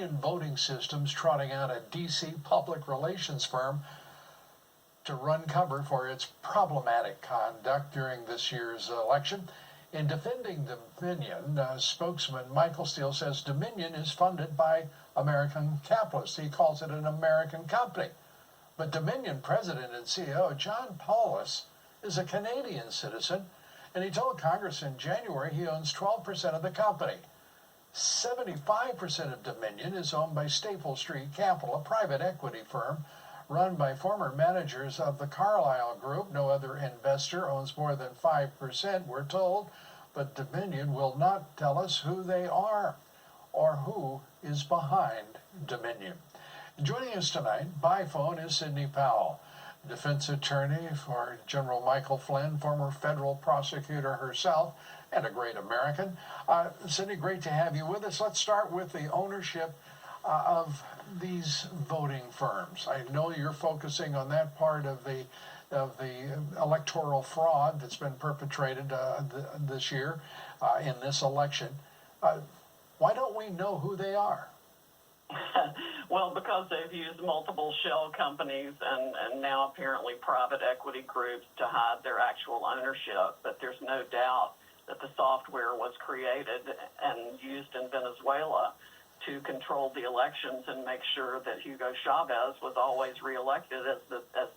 Dominion Voting Systems trotting out a D.C. public relations firm to run cover for its problematic conduct during this year's election. In defending Dominion, spokesman Michael Steele says Dominion is funded by American capitalists. He calls it an American company. But Dominion president and CEO John Powell is a Canadian citizen, and he told Congress in January he owns 12% of the company. 75% of Dominion is owned by Staple Street Capital, a private equity firm run by former managers of the Carlyle Group. No other investor owns more than 5%, we're told, but Dominion will not tell us who they are or who is behind Dominion. Joining us tonight by phone is Sidney Powell, defense attorney for General Michael Flynn, former federal prosecutor herself, and a great American. Sidney, great to have you with us. Let's start with the ownership of these voting firms. I know you're focusing on that part of the electoral fraud that's been perpetrated this year in this election. Why don't we know who they are? Well, because they've used multiple shell companies and now apparently private equity groups to hide their actual ownership. But there's no doubt that the software was created and used in Venezuela to control the elections and make sure that Hugo Chavez was always reelected as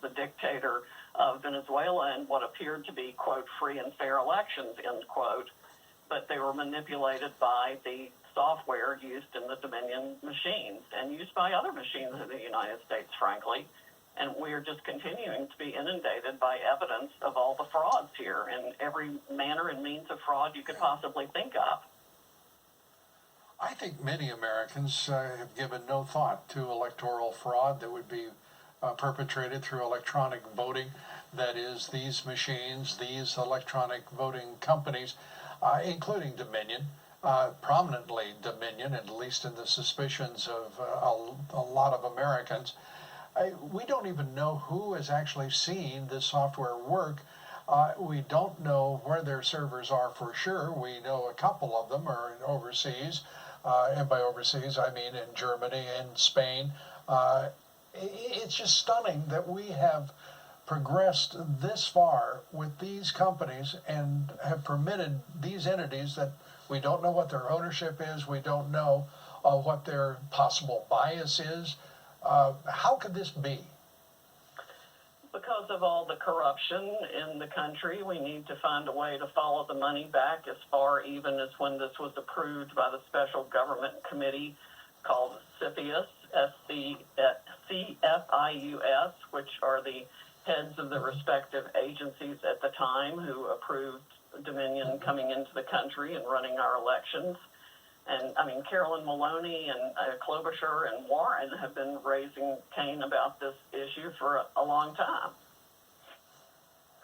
the dictator of Venezuela in what appeared to be, quote, free and fair elections, end quote. But they were manipulated by the software used in the Dominion machines and used by other machines in the United States, frankly. And we are just continuing to be inundated by evidence of all the frauds here and every manner and means of fraud you could possibly think of. I think many Americans have given no thought to electoral fraud that would be perpetrated through electronic voting. That is, these machines, these electronic voting companies, including Dominion, prominently Dominion, at least in the suspicions of a lot of Americans. We don't even know who has actually seen this software work. We don't know where their servers are for sure. We know a couple of them are overseas, and by overseas I mean in Germany and Spain. It's just stunning that we have progressed this far with these companies and have permitted these entities that we don't know what their ownership is, we don't know what their possible bias is. How could this be? Because of all the corruption in the country, we need to find a way to follow the money back as far even as when this was approved by the Special Government Committee called CFIUS, CFIUS, which are the heads of the respective agencies at the time who approved Dominion coming into the country and running our elections. And, I mean, Carolyn Maloney and Klobuchar and Warren have been raising Cain about this issue for a long time.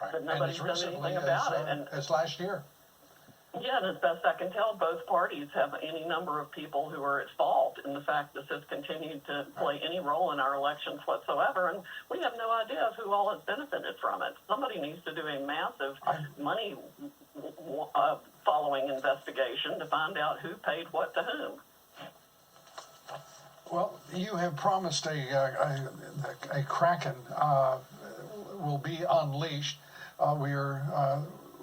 Right. But nobody's done anything about it. As last year. Yeah, and as best I can tell, both parties have any number of people who are at fault in the fact this has continued to play any role in our elections whatsoever, and we have no idea of who all has benefited from it. Somebody needs to do a massive money following investigation to find out who paid what to whom. Well, you have promised a Kraken will be unleashed.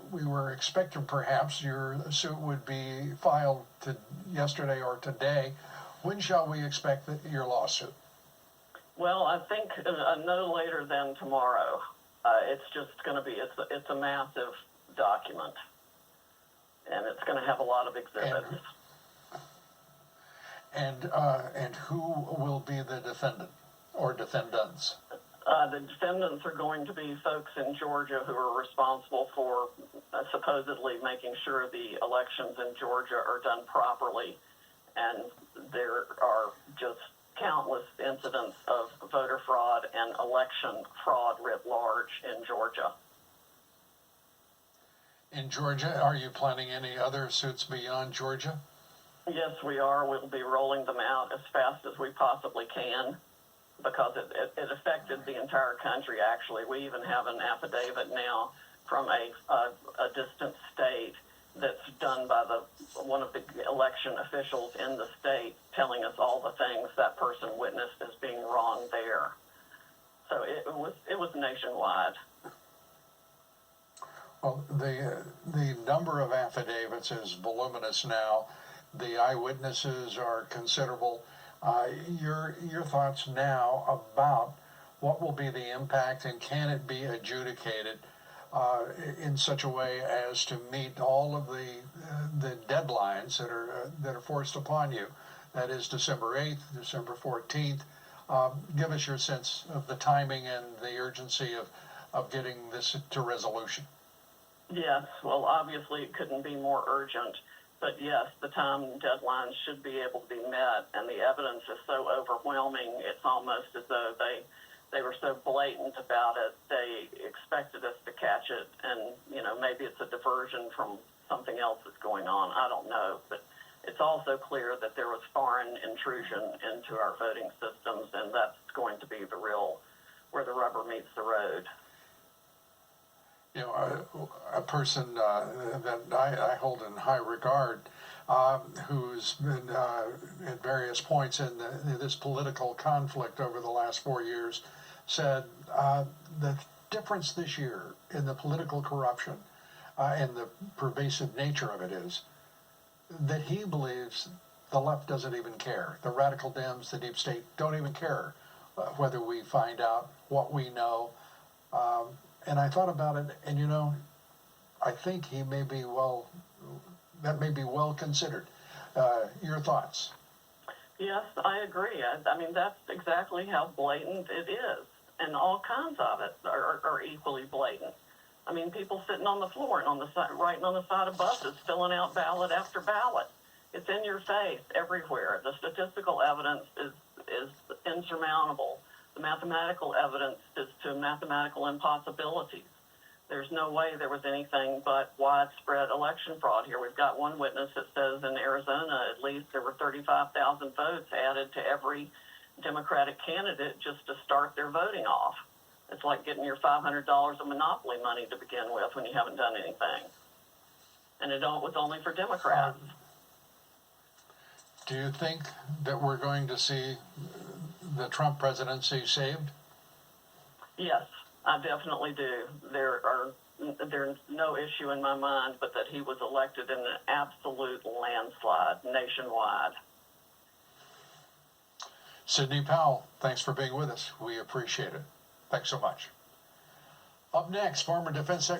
We were expecting perhaps your suit would be filed yesterday or today. When shall we expect your lawsuit? Well, I think no later than tomorrow. It's just going to be, it's a massive document, and it's going to have a lot of exhibits. And who will be the defendant or defendants? The defendants are going to be folks in Georgia who are responsible for supposedly making sure the elections in Georgia are done properly. And there are just countless incidents of voter fraud and election fraud writ large in Georgia. In Georgia, are you planning any other suits beyond Georgia? Yes, we are. We'll be rolling them out as fast as we possibly can, because it affected the entire country, actually. We even have an affidavit now from a distant state that's done by one of the election officials in the state telling us all the things that person witnessed as being wrong there. So it was nationwide. Well, the number of affidavits is voluminous now. The eyewitnesses are considerable. Your thoughts now about what will be the impact, and can it be adjudicated in such a way as to meet all of the deadlines that are forced upon you? That is December 8th, December 14th. Give us your sense of the timing and the urgency of getting this to resolution. Yes, well, obviously it couldn't be more urgent, but yes, the time deadlines should be able to be met, and the evidence is so overwhelming, it's almost as though they were so blatant about it, they expected us to catch it, and, maybe it's a diversion from something else that's going on, I don't know, but it's also clear that there was foreign intrusion into our voting systems, and that's going to be where the rubber meets the road. A person that I hold in high regard, who's been at various points in this political conflict over the last 4 years, said the difference this year in the political corruption and the pervasive nature of it is that he believes the left doesn't even care. The radical Dems, the deep state, don't even care whether we find out what we know. And I thought about it, and I think that may be well considered. Your thoughts? Yes, I agree. I mean, that's exactly how blatant it is, and all kinds of it are equally blatant. I mean, people sitting on the floor and writing on the side of buses, filling out ballot after ballot. It's in your face everywhere. The statistical evidence is insurmountable. The mathematical evidence is to mathematical impossibilities. There's no way there was anything but widespread election fraud here. We've got one witness that says in Arizona, at least, there were 35,000 votes added to every Democratic candidate just to start their voting off. It's like getting your $500 of Monopoly money to begin with when you haven't done anything. And it was only for Democrats. Do you think that we're going to see the Trump presidency saved? Yes, I definitely do. There's no issue in my mind but that he was elected in an absolute landslide nationwide. Sidney Powell, thanks for being with us. We appreciate it. Thanks so much. Up next, former Defense Secretary